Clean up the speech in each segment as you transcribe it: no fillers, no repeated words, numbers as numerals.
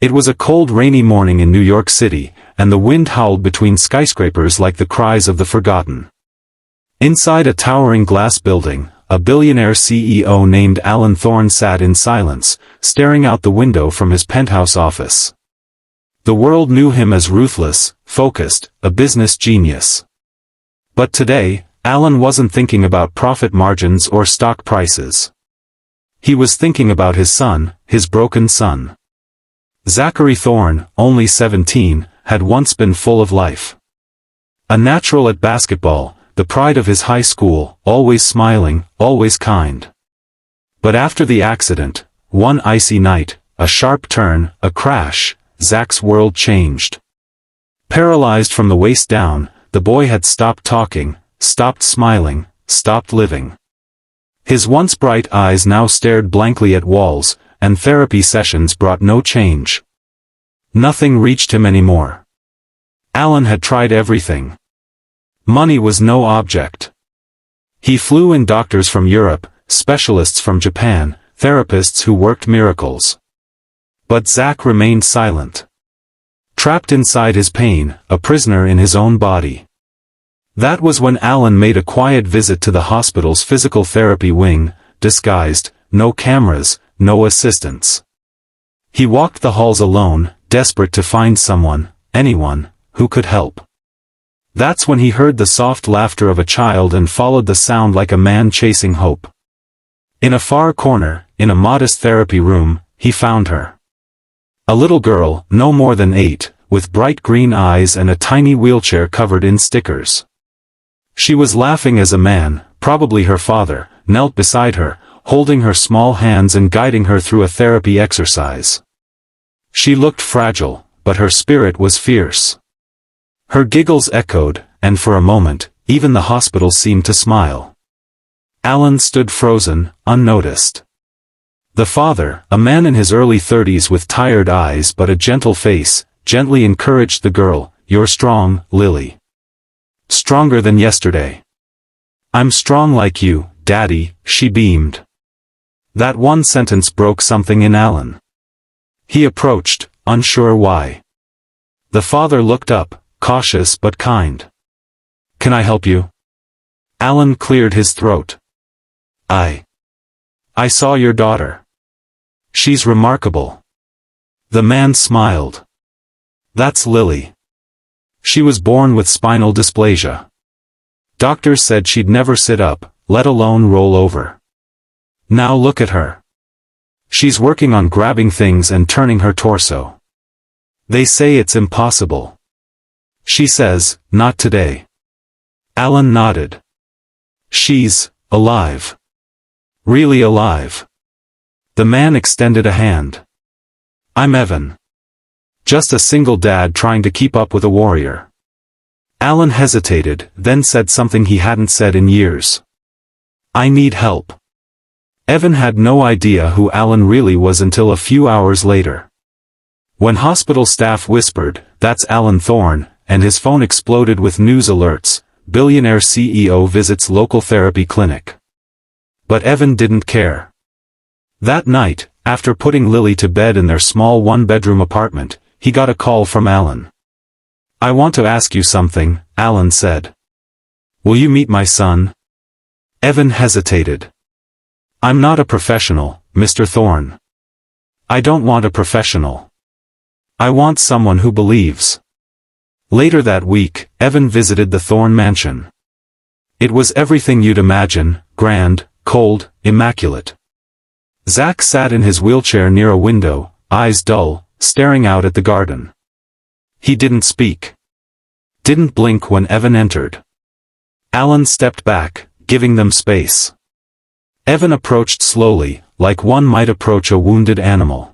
It was a cold rainy morning in New York City, and the wind howled between skyscrapers like the cries of the forgotten. Inside a towering glass building, a billionaire CEO named Alan Thorne sat in silence, staring out the window from his penthouse office. The world knew him as ruthless, focused, a business genius. But today, Alan wasn't thinking about profit margins or stock prices. He was thinking about his son, his broken son. Zachary Thorne, only 17, had once been full of life. A natural at basketball, the pride of his high school, always smiling, always kind. But after the accident, one icy night, a sharp turn, a crash, Zach's world changed. Paralyzed from the waist down, the boy had stopped talking, stopped smiling, stopped living. His once bright eyes now stared blankly at walls, and therapy sessions brought no change. Nothing reached him anymore. Alan had tried everything. Money was no object. He flew in doctors from Europe, specialists from Japan, therapists who worked miracles. But Zach remained silent. Trapped inside his pain, a prisoner in his own body. That was when Alan made a quiet visit to the hospital's physical therapy wing, disguised, no cameras, no assistants. He walked the halls alone, desperate to find someone, anyone, who could help. That's when he heard the soft laughter of a child and followed the sound like a man chasing hope. In a far corner, in a modest therapy room, he found her. A little girl, no more than 8, with bright green eyes and a tiny wheelchair covered in stickers. She was laughing as a man, probably her father, knelt beside her, holding her small hands and guiding her through a therapy exercise. She looked fragile, but her spirit was fierce. Her giggles echoed, and for a moment, even the hospital seemed to smile. Alan stood frozen, unnoticed. The father, a man in his early 30s with tired eyes but a gentle face, gently encouraged the girl, "You're strong, Lily. Stronger than yesterday." "I'm strong like you, Daddy," she beamed. That one sentence broke something in Alan. He approached, unsure why. The father looked up, cautious but kind. "Can I help you?" Alan cleared his throat. I saw your daughter. She's remarkable." The man smiled. "That's Lily. She was born with spinal dysplasia. Doctors said she'd never sit up, let alone roll over. Now look at her. She's working on grabbing things and turning her torso. They say it's impossible. She says, not today." Alan nodded. "She's alive. Really alive." The man extended a hand. "I'm Evan. Just a single dad trying to keep up with a warrior." Alan hesitated, then said something he hadn't said in years. "I need help." Evan had no idea who Alan really was until a few hours later. When hospital staff whispered, "That's Alan Thorne," and his phone exploded with news alerts, "Billionaire CEO visits local therapy clinic." But Evan didn't care. That night, after putting Lily to bed in their small one-bedroom apartment, he got a call from Alan. "I want to ask you something," Alan said. "Will you meet my son?" Evan hesitated. "I'm not a professional, Mr. Thorne. I don't want a professional. I want someone who believes." Later that week, Evan visited the Thorne mansion. It was everything you'd imagine, grand, cold, immaculate. Zach sat in his wheelchair near a window, eyes dull, staring out at the garden. He didn't speak. Didn't blink when Evan entered. Alan stepped back, giving them space. Evan approached slowly, like one might approach a wounded animal.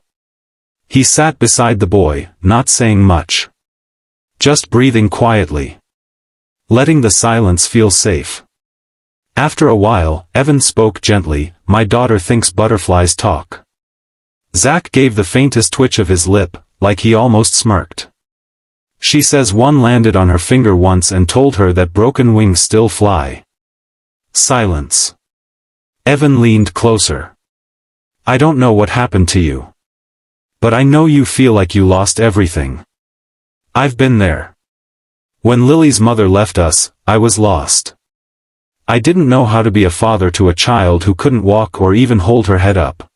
He sat beside the boy, not saying much. Just breathing quietly. Letting the silence feel safe. After a while, Evan spoke gently, "My daughter thinks butterflies talk." Zach gave the faintest twitch of his lip, like he almost smirked. "She says one landed on her finger once and told her that broken wings still fly." Silence. Evan leaned closer. "I don't know what happened to you. But I know you feel like you lost everything. I've been there. When Lily's mother left us, I was lost. I didn't know how to be a father to a child who couldn't walk or even hold her head up.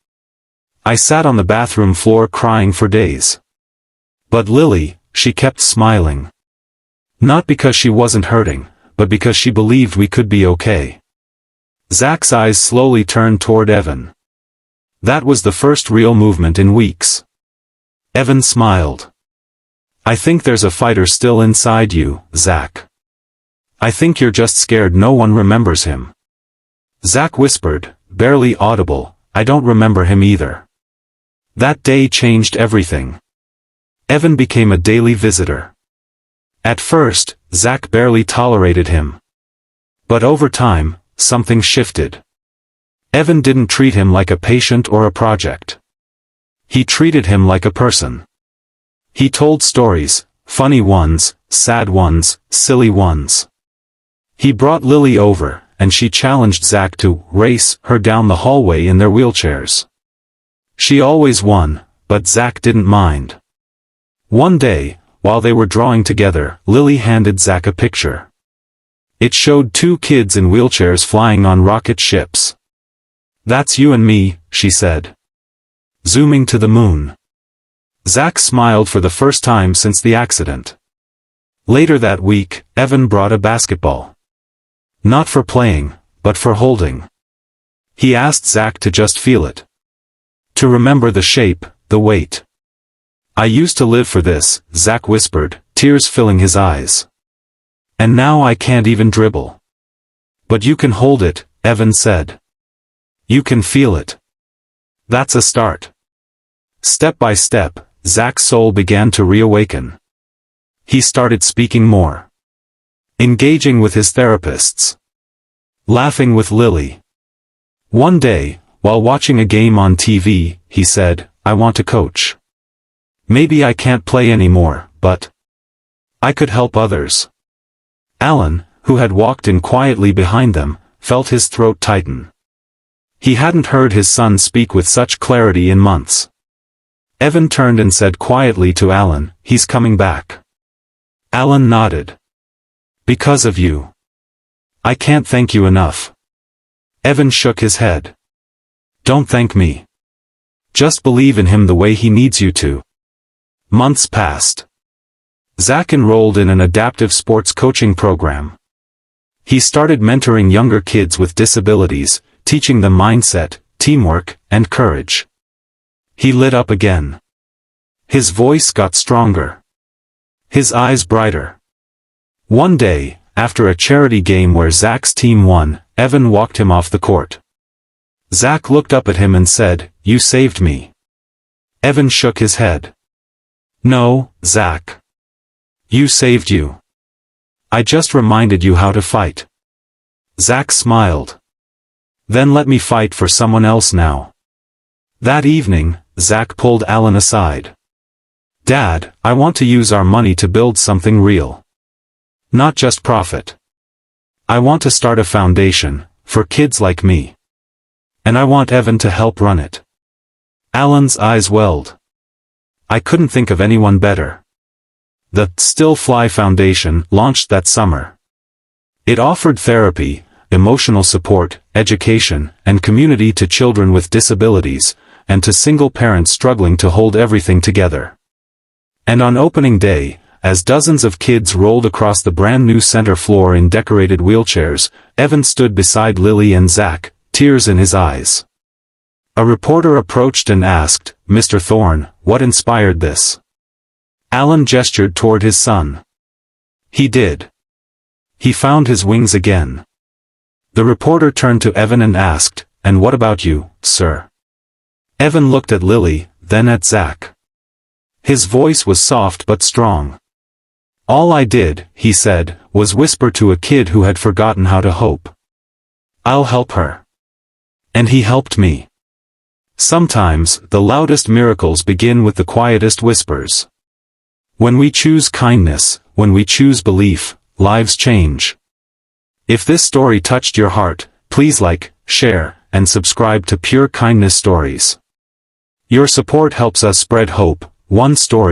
I sat on the bathroom floor crying for days. But Lily, she kept smiling. Not because she wasn't hurting, but because she believed we could be okay. Zach's eyes slowly turned toward Evan. That was the first real movement in weeks. Evan smiled. I think there's a fighter still inside you, Zach. I think you're just scared no one remembers him. Zach whispered, barely audible, I don't remember him either. That day changed everything. Evan became a daily visitor. At first, Zach barely tolerated him. But over time, something shifted. Evan didn't treat him like a patient or a project. He treated him like a person. He told stories, funny ones, sad ones, silly ones. He brought Lily over, and she challenged Zach to race her down the hallway in their wheelchairs. She always won, but Zach didn't mind. One day, while they were drawing together, Lily handed Zach a picture. It showed two kids in wheelchairs flying on rocket ships. That's you and me, she said. Zooming to the moon. Zach smiled for the first time since the accident. Later that week, Evan brought a basketball. Not for playing, but for holding. He asked Zach to just feel it. To remember the shape, the weight. I used to live for this, Zach whispered, tears filling his eyes. And now I can't even dribble. But you can hold it, Evan said. You can feel it. That's a start. Step by step, Zach's soul began to reawaken. He started speaking more. Engaging with his therapists. Laughing with Lily. One day, while watching a game on TV, he said, I want to coach. Maybe I can't play anymore, but I could help others. Alan, who had walked in quietly behind them, felt his throat tighten. He hadn't heard his son speak with such clarity in months. Evan turned and said quietly to Alan, he's coming back. Alan nodded. Because of you. I can't thank you enough. Evan shook his head. Don't thank me. Just believe in him the way he needs you to. Months passed. Zach enrolled in an adaptive sports coaching program. He started mentoring younger kids with disabilities, teaching them mindset, teamwork, and courage. He lit up again. His voice got stronger. His eyes brighter. One day, after a charity game where Zach's team won, Evan walked him off the court. Zach looked up at him and said, You saved me. Evan shook his head. No, Zach. You saved you. I just reminded you how to fight. Zach smiled. Then let me fight for someone else now. That evening, Zach pulled Alan aside. Dad, I want to use our money to build something real. Not just profit. I want to start a foundation, for kids like me. And I want Evan to help run it. Alan's eyes welled. I couldn't think of anyone better. The Still Fly Foundation launched that summer. It offered therapy, emotional support, education, and community to children with disabilities, and to single parents struggling to hold everything together. And on opening day, as dozens of kids rolled across the brand new center floor in decorated wheelchairs, Evan stood beside Lily and Zach, tears in his eyes. A reporter approached and asked, Mr. Thorne, what inspired this? Alan gestured toward his son. He did. He found his wings again. The reporter turned to Evan and asked, and what about you, sir? Evan looked at Lily, then at Zach. His voice was soft but strong. All I did, he said, was whisper to a kid who had forgotten how to hope. I'll help her. And he helped me. Sometimes, the loudest miracles begin with the quietest whispers. When we choose kindness, when we choose belief, lives change. If this story touched your heart, please like, share, and subscribe to Pure Kindness Stories. Your support helps us spread hope, one story